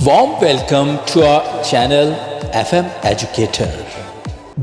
Warm welcome to our channel FM Educator.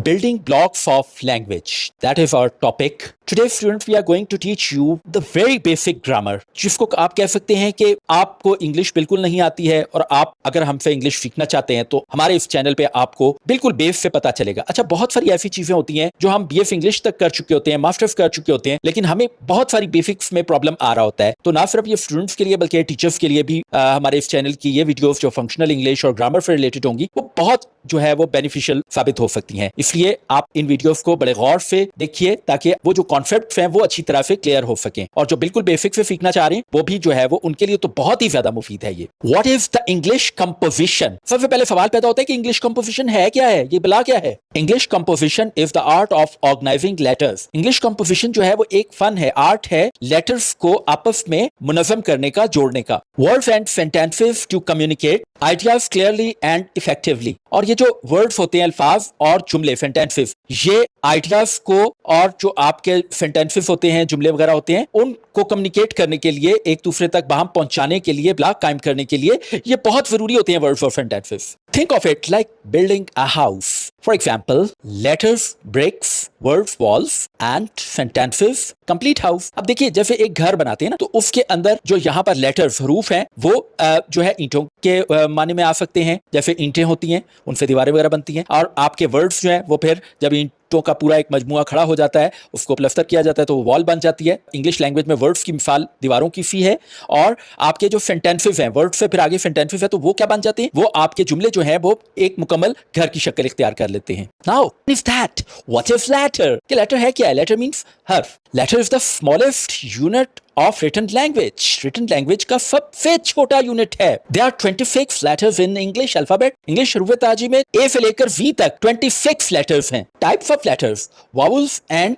Building blocks of language. That is our topic. Today students we are going to teach you the very basic grammar. जिसको आप कह सकते हैं कि आपको English बिल्कुल नहीं आती है और आप अगर हमसे इंग्लिश सीखना चाहते हैं तो हमारे इस चैनल पे आपको बिल्कुल बेस से पता चलेगा। अच्छा, बहुत सारी ऐसी चीजें होती हैं जो हम बीएफ इंग्लिश तक कर चुके होते हैं, मास्टर्स कर चुके होते हैं, लेकिन हमें बहुत सारी बेसिक्स में प्रॉब्लम आ रहा होता है। तो ना सिर्फ ये स्टूडेंट्स के लिए बल्कि टीचर्स के लिए भी हमारे इस चैनल की ये वीडियोस जो फंक्शनल इंग्लिश और ग्रामर से रिलेटेड होंगी वो बहुत जो है वो बेनिफिशियल साबित हो सकती हैं। इसलिए आप इन वीडियोस को बड़े गौर से देखिए ताकि वो जो कॉन्सेप्ट्स हैं वो अच्छी तरह से क्लियर हो सकें और जो बिल्कुल बेसिक से सीखना चाह रहे हैं वो भी जो है वो उनके लिए तो बहुत ही ज्यादा मुफीद है। ये what is the English composition? सबसे पहले सवाल पैदा होता है कि इंग्लिश कंपोजिशन है क्या है, ये बला क्या है? English composition is the art of organising letters. English composition जो है वो एक फन है, आर्ट है लेटर्स को आपस में मुनज़्ज़म करने का, जोड़ने का। Words and sentences to communicate ideas clearly and effectively. और ये जो वर्ड्स होते हैं, अल्फाज और जुमले, सेंटेंसेस, ये आइडियाज को और जो आपके सेंटेंसेस होते हैं, जुमले वगैरह होते हैं, उनको कम्युनिकेट करने के लिए, एक दूसरे तक बाहम पहुंचाने के लिए, ब्लॉक कायम करने के लिए ये बहुत जरूरी होते हैं वर्ड्स और sentences. Think of it like building a house. For example, letters, bricks, words, walls and sentences complete house. अब देखिए जैसे एक घर बनाते हैं ना, तो उसके अंदर जो यहाँ पर लेटर्स, हरूफ हैं, वो जो है ईंटों के माने में आ सकते हैं। जैसे ईंटें होती हैं उनसे दीवारें वगैरह बनती हैं, और आपके वर्ड्स जो हैं वो फिर जब ईंटों का पूरा एक मजमुआ खड़ा हो जाता है, उसको प्लास्टर किया जाता है तो वो वॉल बन जाती है। इंग्लिश लैंग्वेज में वर्ड्स की मिसाल दीवारों की सी है, और आपके जो सेंटेंसेस हैं, वर्ड से फिर आगे सेंटेंसेस है, तो वो क्या बन जाते हैं? वो आपके जुमले जो है वो एक मुकम्मल घर की शक्ल इख्तियार कर लेते हैं। Now is that what is letter? कि लेटर है क्या है? लेटर मींस हर्फ। Letter is the smallest unit of written language. Written language का सबसे छोटा यूनिट है। There are 26 letters in English alphabet. English हरूफ ताजी में ए से लेकर वी तक 26 लेटर्स हैं। Types of letters, vowels and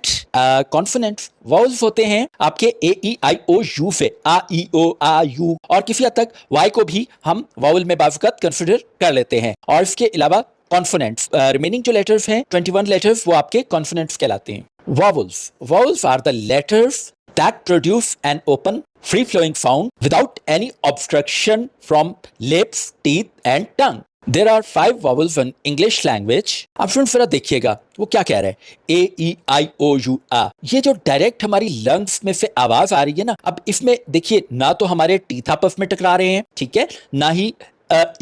consonants. Vowels होते हैं आपके ए ई आई ओ यू से, आ ई ओ आ यू, और किसी हद तक वाई को भी हम वाउल में बावक़त कंसिडर कर लेते हैं। और इसके अलावा कॉन्सोनेंट्स, रिमेनिंग जो लेटर्स हैं 21 लेटर्स, वो आपके कॉन्सोनेंट्स कहलाते हैं। Vowels, vowels are the letters that produce an open free flowing sound without any obstruction from lips, teeth and tongue. There are 5 vowels in English language. अब students जरा देखिएगा वो क्या कह रहा है, ए ई आई ओ यू आ। ये जो डायरेक्ट हमारी लंग्स में से आवाज आ रही है ना, अब इसमें देखिए ना तो हमारे टीथ आपस में टकरा रहे हैं, ठीक है, ना ही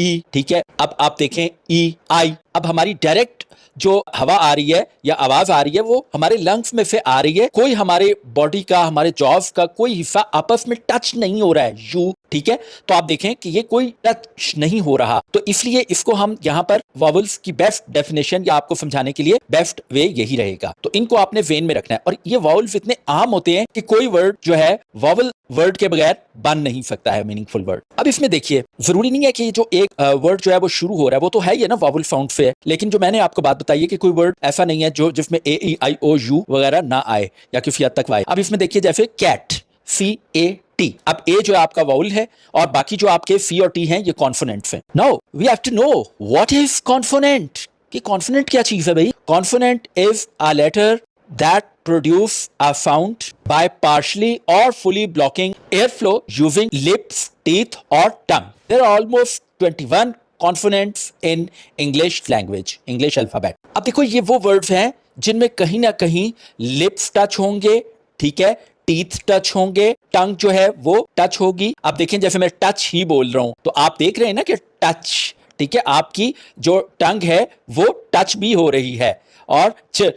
ई, ठीक है। अब आप देखें ई आई, अब हमारी डायरेक्ट जो हवा आ रही है या आवाज आ रही है वो हमारे लंग्स में से आ रही है। कोई हमारे बॉडी का, हमारे जॉस का कोई हिस्सा आपस में टच नहीं हो रहा है, यू, ठीक है। तो आप देखें कि ये कोई टच नहीं हो रहा, तो इसलिए इसको हम यहाँ पर वावल्स की बेस्ट डेफिनेशन या आपको समझाने के लिए बेस्ट वे यही रहेगा। तो इनको आपने वेन में रखना है। और ये वावल्स इतने आम होते हैं कि कोई वर्ड जो है वावल वर्ड के बगैर बन नहीं सकता है, मीनिंगफुल वर्ड। अब इसमें देखिए जरूरी नहीं है कि जो एक वर्ड जो है वो शुरू हो रहा है वो तो है ही ना वावल साउंड से है, लेकिन जो मैंने आपको बात बताई है कि कोई वर्ड ऐसा नहीं है जो जिसमें ए ई आई ओ यू वगैरह ना आए या किसी हद तक आए। अब इसमें देखिए जैसे कैट, सी ए टी, अब ए जो है आपका वाउल है और बाकी जो आपके सी और टी हैं ये कॉन्सोनेंट्स हैं। Now we have to know what is consonant. कि कॉन्सोनेंट क्या चीज है भाई? Consonant is a letter that produce a sound by partially or fully blocking airflow using lips, teeth or tongue. There are almost 21 consonants in English language, English alphabet. अब देखो ये वो words हैं जिनमें कहीं ना कहीं lips touch होंगे, ठीक है, टीथ टच होंगे, टंग जो है वो टच होगी। अब देखें जैसे मैं टच ही बोल रहा हूं तो आप देख रहे हैं ना कि टच, ठीक है, आपकी जो टंग है वो टच भी हो रही है, और च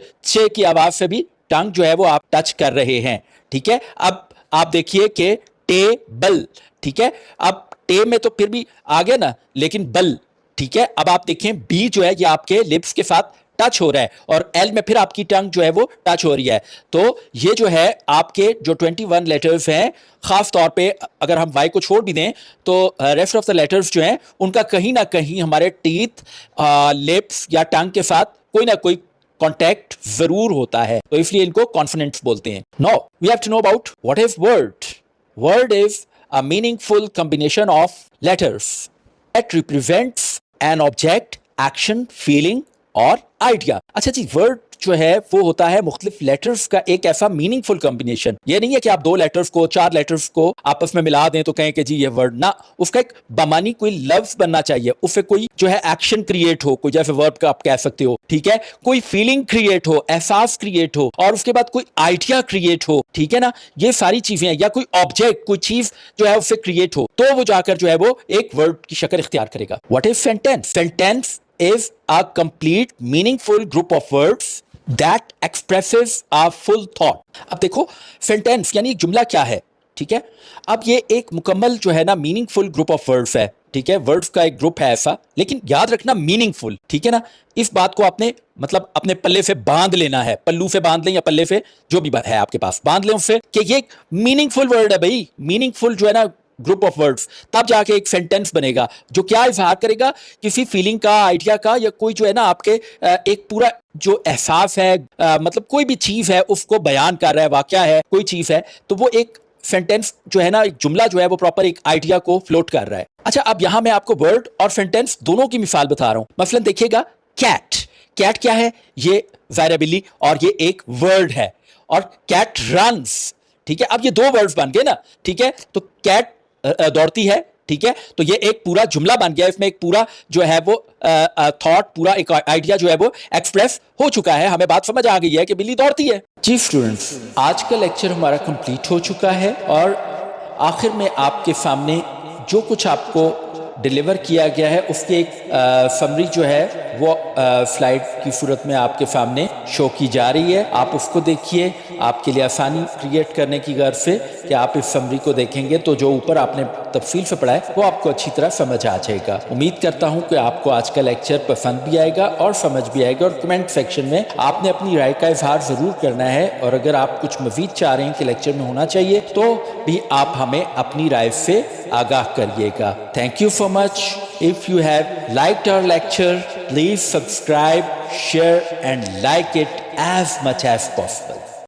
की आवाज से भी टंग जो है वो आप टच कर रहे हैं, ठीक है। अब आप देखिए कि टेबल, ठीक है, अब टे में तो फिर भी आ गया ना, लेकिन बल, ठीक है। अब आप देखें बी जो है ये आपके लिप्स के साथ टच हो रहा है, और एल में फिर आपकी टंग जो है वो टच हो रही है। तो ये जो है आपके जो 21 लेटर्स हैं, खास तौर पे अगर हम वाई को छोड़ भी दें तो रेस्ट ऑफ द लेटर्स जो हैं उनका कहीं ना कहीं हमारे टीथ, लिप्स या टंग के साथ कोई ना कोई कॉन्टैक्ट जरूर होता है, तो इसलिए इनको कॉन्सोनेंट्स बोलते हैं। Now we have to know about what is word. Word is a meaningful combination of letters that represents an object, action, feeling और आइडिया। अच्छा जी, वर्ड जो है वो होता है मुख्तलिफ लेटर्स का एक ऐसा मीनिंगफुल कॉम्बिनेशन। ये नहीं है कि आप 2 लेटर्स को 4 लेटर्स को आपस में मिला दें तो कहें कि जी ये वर्ड ना, उसका एक बमानी कोई लफ्ज बनना चाहिए, उससे कोई जो है एक्शन क्रिएट हो, कोई जैसे वर्ब का आप कह सकते हो, ठीक है, कोई फीलिंग क्रिएट हो, एहसास क्रिएट हो, और उसके बाद कोई आइडिया क्रिएट हो, ठीक है ना, ये सारी चीजें, या कोई ऑब्जेक्ट, कोई चीज जो है उससे क्रिएट हो, तो वो जाकर जो है वो एक वर्ड की शक्ल इख्तियार करेगा। What is sentence? Sentence is a complete meaningful group of words that expresses a full thought। अब देखो सेंटेंस यानी एक जुमला क्या है, ठीक है। अब ये एक मुकम्मल जो है ना मीनिंगफुल ग्रुप ऑफ वर्ड्स है, ठीक है, वर्ड्स का एक ग्रुप है ऐसा, लेकिन याद रखना मीनिंगफुल, ठीक है ना। इस बात को आपने मतलब अपने पल्ले से बांध लेना है, पल्लू से बांध लें या पल्ले से जो भी है आपके पास, बांध लें उससे कि ये मीनिंगफुल वर्ड है भाई, मीनिंगफुल जो है ना ग्रुप ऑफ वर्ड्स, तब जाके एक सेंटेंस बनेगा जो क्या इजहार करेगा, किसी फीलिंग का, आइडिया का, या कोई जो है ना आपके एक पूरा जो एहसास है, मतलब कोई भी चीज है उसको बयान कर रहा है, वाकया है, कोई चीज है, तो वो एक सेंटेंस जो है ना, एक जुमला जो है वो प्रॉपर एक आइडिया को फ्लोट कर रहा है। अच्छा, अब यहां मैं आपको वर्ड और सेंटेंस दोनों की मिसाल बता रहा हूं। मसलन देखिएगा, कैट, कैट क्या है? ये वेरिएबली और ये एक वर्ड है, और कैट रन्स, ठीक है। अब ये 2 वर्ड्स बन गए ना, ठीक है, तो कैट दौड़ती है, ठीक है, तो ये एक पूरा जुमला बन गया, इसमें एक पूरा जो है वो थॉट, पूरा एक आइडिया जो है वो एक्सप्रेस हो चुका है, हमें बात समझ आ गई है कि बिल्ली दौड़ती है। जी स्टूडेंट्स, आज का लेक्चर हमारा कंप्लीट हो चुका है, और आखिर में आपके सामने जो कुछ आपको डिलीवर किया गया है उसकी एक समरी जो है वो स्लाइड की सूरत में आपके सामने शो की जा रही है। आप उसको देखिए, आपके लिए आसानी क्रिएट करने की गर्ज से कि आप इस समरी को देखेंगे तो जो ऊपर आपने तफसील से पढ़ा है वो आपको अच्छी तरह समझ आ जाएगा। उम्मीद करता हूँ कि आपको आज का लेक्चर पसंद भी आएगा और समझ भी आएगा, और कमेंट सेक्शन में आपने अपनी राय का इजहार ज़रूर करना है, और अगर आप कुछ मज़ीद चाह रहे हैं कि लेक्चर में होना चाहिए तो भी आप हमें अपनी राय से आगाह करिएगा। Thank you so much. If you have liked our lecture, please subscribe, share and like it as much as possible.